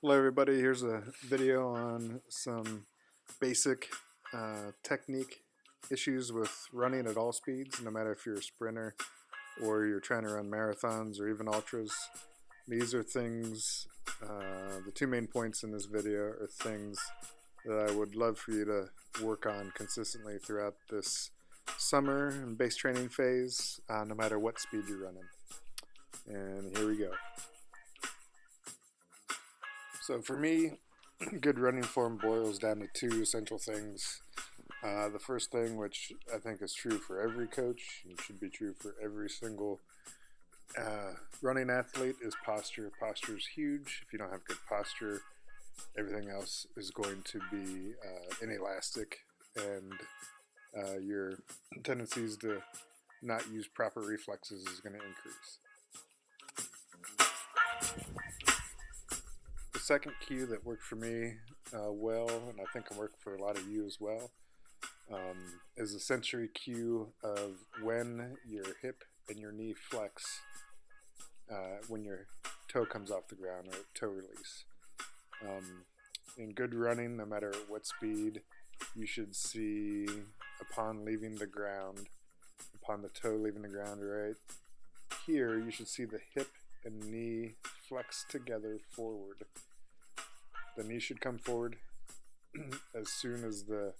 Hello everybody, here's a video on some basic technique issues with running at all speeds, no matter if you're a sprinter or you're trying to run marathons or even ultras. These are things, the two main points in this video are things that I would love for you to work on consistently throughout this summer and base training phase, no matter what speed you're running. And here we go. So for me, good running form boils down to two essential things. The first thing, which I think is true for every coach and should be true for every single running athlete, is posture. Posture is huge. If you don't have good posture, everything else is going to be inelastic, and your tendencies to not use proper reflexes is going to increase. The second cue that worked for me well, and I think can work for a lot of you as well, is a sensory cue of when your hip and your knee flex when your toe comes off the ground, or toe release. In good running, no matter at what speed, you should see upon leaving the ground, upon the toe leaving the ground right here, you should see the hip and knee flex together forward. The knee should come forward as soon as the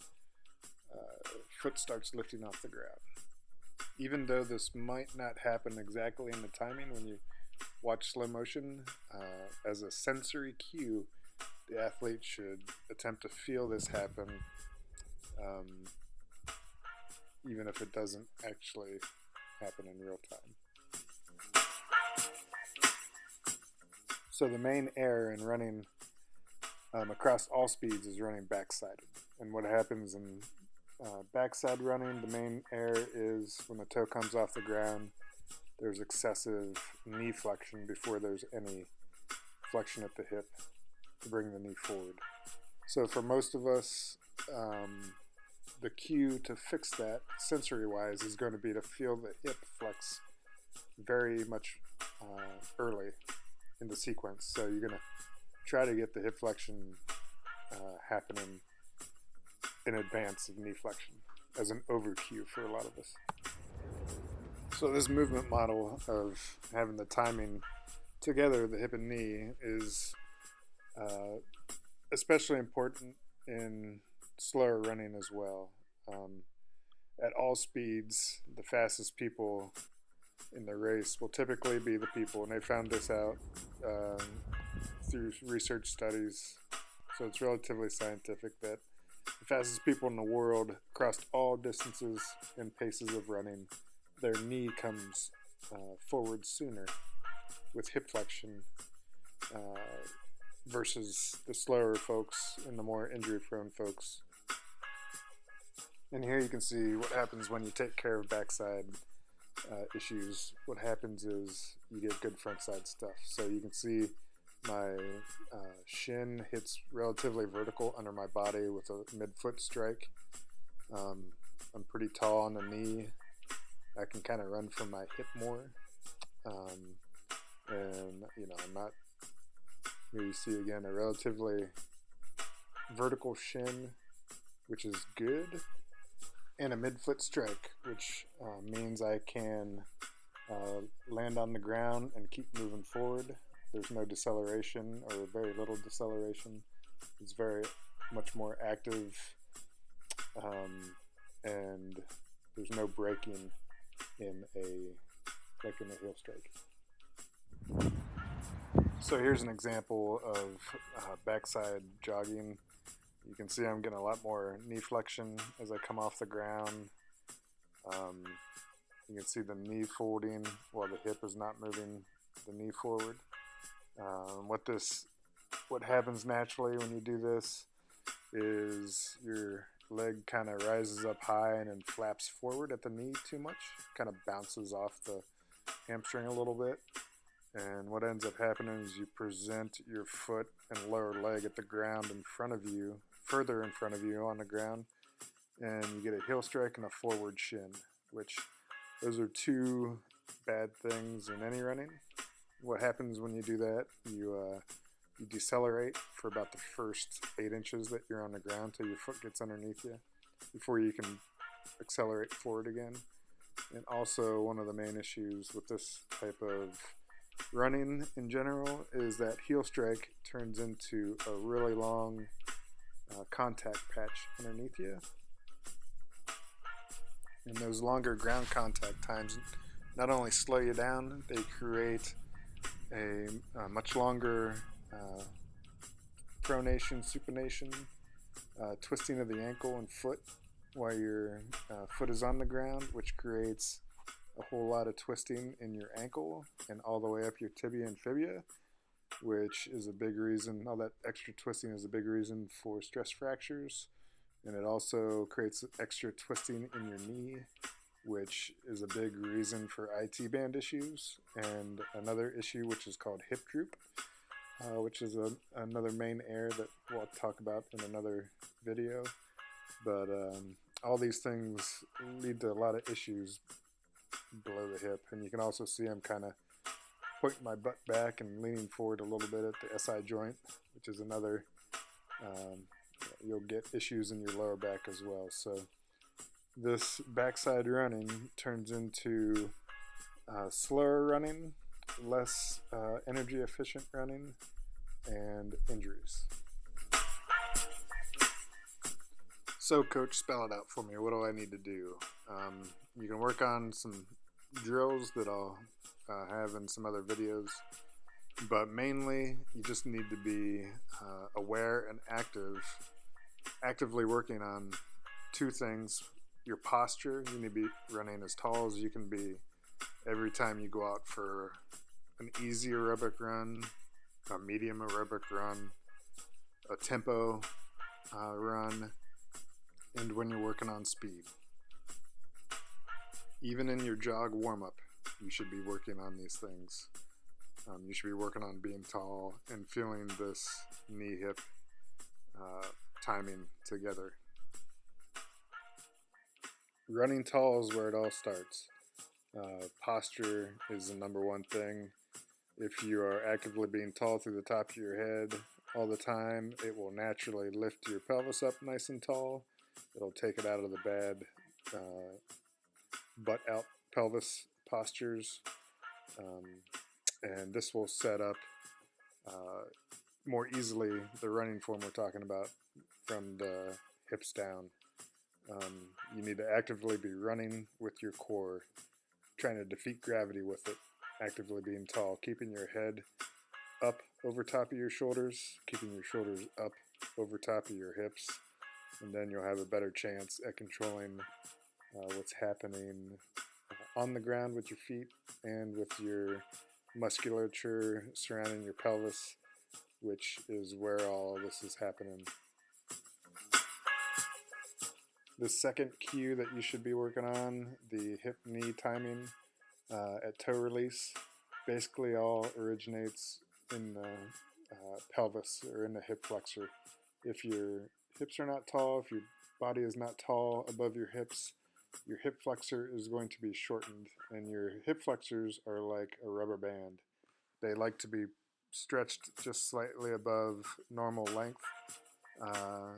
foot starts lifting off the ground. Even though this might not happen exactly in the timing when you watch slow motion, as a sensory cue, the athlete should attempt to feel this happen, even if it doesn't actually happen in real time. So the main error in running across all speeds is running backsided. And what happens in backside running, the main error is when the toe comes off the ground, there's excessive knee flexion before there's any flexion at the hip to bring the knee forward. So for most of us, the cue to fix that sensory-wise is going to be to feel the hip flex very much early in the sequence. So you're going to try to get the hip flexion happening in advance of knee flexion as an over cue for a lot of us. So this movement model of having the timing together, the hip and knee, is especially important in slower running as well. At all speeds, the fastest people in the race will typically be the people, and they found this out through research studies, so it's relatively scientific, that the fastest people in the world across all distances and paces of running, their knee comes forward sooner with hip flexion versus the slower folks and the more injury prone folks. And here you can see what happens when you take care of backside issues. What happens is you get good front side stuff. So you can see my shin hits relatively vertical under my body with a mid-foot strike. I'm pretty tall on the knee. I can kind of run from my hip more. And I'm not, here you see again a relatively vertical shin, which is good, and a mid-foot strike, which means I can land on the ground and keep moving forward. There's no deceleration, or very little deceleration. It's very much more active, and there's no braking in a heel strike. So here's an example of backside jogging. You can see I'm getting a lot more knee flexion as I come off the ground. You can see the knee folding while the hip is not moving the knee forward. What happens naturally when you do this is your leg kind of rises up high and then flaps forward at the knee too much, kind of bounces off the hamstring a little bit. And what ends up happening is you present your foot and lower leg at the ground in front of you, further in front of you on the ground, and you get a heel strike and a forward shin, which those are two bad things in any running. What happens when you do that, you You decelerate for about the first 8 inches that you're on the ground till your foot gets underneath you before you can accelerate forward again. And also, one of the main issues with this type of running in general is that heel strike turns into a really long contact patch underneath you. And those longer ground contact times not only slow you down, they create a much longer pronation, supination, twisting of the ankle and foot while your foot is on the ground, which creates a whole lot of twisting in your ankle and all the way up your tibia and fibula, which is a big reason. All that extra twisting is a big reason for stress fractures, and it also creates extra twisting in your knee, which is a big reason for IT band issues. And another issue, which is called hip droop, which is another main error that we'll talk about in another video. But all these things lead to a lot of issues below the hip, and you can also see I'm kind of pointing my butt back and leaning forward a little bit at the SI joint, which is another, you'll get issues in your lower back as well. So this backside running turns into slower running, less energy efficient running, and injuries. So coach, spell it out for me. What do I need to do? You can work on some drills that I'll have in some other videos, but mainly you just need to be aware and actively working on two things. Your posture. You need to be running as tall as you can be every time you go out for an easy aerobic run, a medium aerobic run, a tempo run, and when you're working on speed. Even in your jog warm-up, you should be working on these things. You should be working on being tall and feeling this knee-hip timing together. Running tall is where it all starts. Posture is the number one thing. If you are actively being tall through the top of your head all the time, it will naturally lift your pelvis up nice and tall. It'll take it out of the bad butt out pelvis postures, and this will set up more easily the running form we're talking about from the hips down. You need to actively be running with your core, trying to defeat gravity with it, actively being tall, keeping your head up over top of your shoulders, keeping your shoulders up over top of your hips, and then you'll have a better chance at controlling what's happening on the ground with your feet and with your musculature surrounding your pelvis, which is where all this is happening. The second cue that you should be working on, the hip-knee timing at toe release, basically all originates in the pelvis or in the hip flexor. If your hips are not tall, if your body is not tall above your hips, your hip flexor is going to be shortened, and your hip flexors are like a rubber band. They like to be stretched just slightly above normal length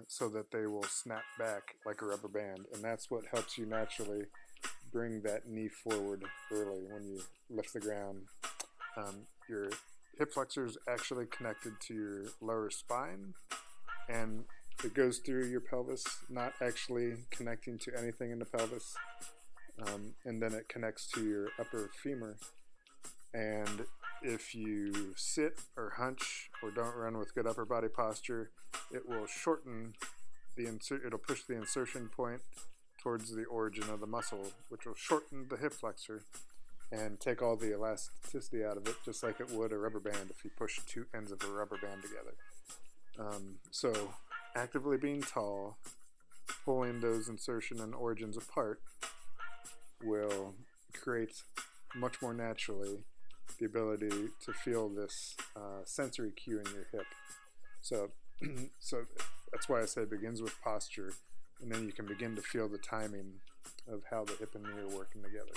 so that they will snap back like a rubber band, and that's what helps you naturally bring that knee forward early when you lift the ground. Your hip flexor is actually connected to your lower spine, and it goes through your pelvis, not actually connecting to anything in the pelvis, and then it connects to your upper femur. And if you sit or hunch or don't run with good upper body posture, it will shorten it'll push the insertion point towards the origin of the muscle, which will shorten the hip flexor and take all the elasticity out of it, just like it would a rubber band if you push two ends of a rubber band together. So actively being tall, pulling those insertion and origins apart will create much more naturally the ability to feel this sensory cue in your hip. So that's why I say it begins with posture, and then you can begin to feel the timing of how the hip and knee are working together.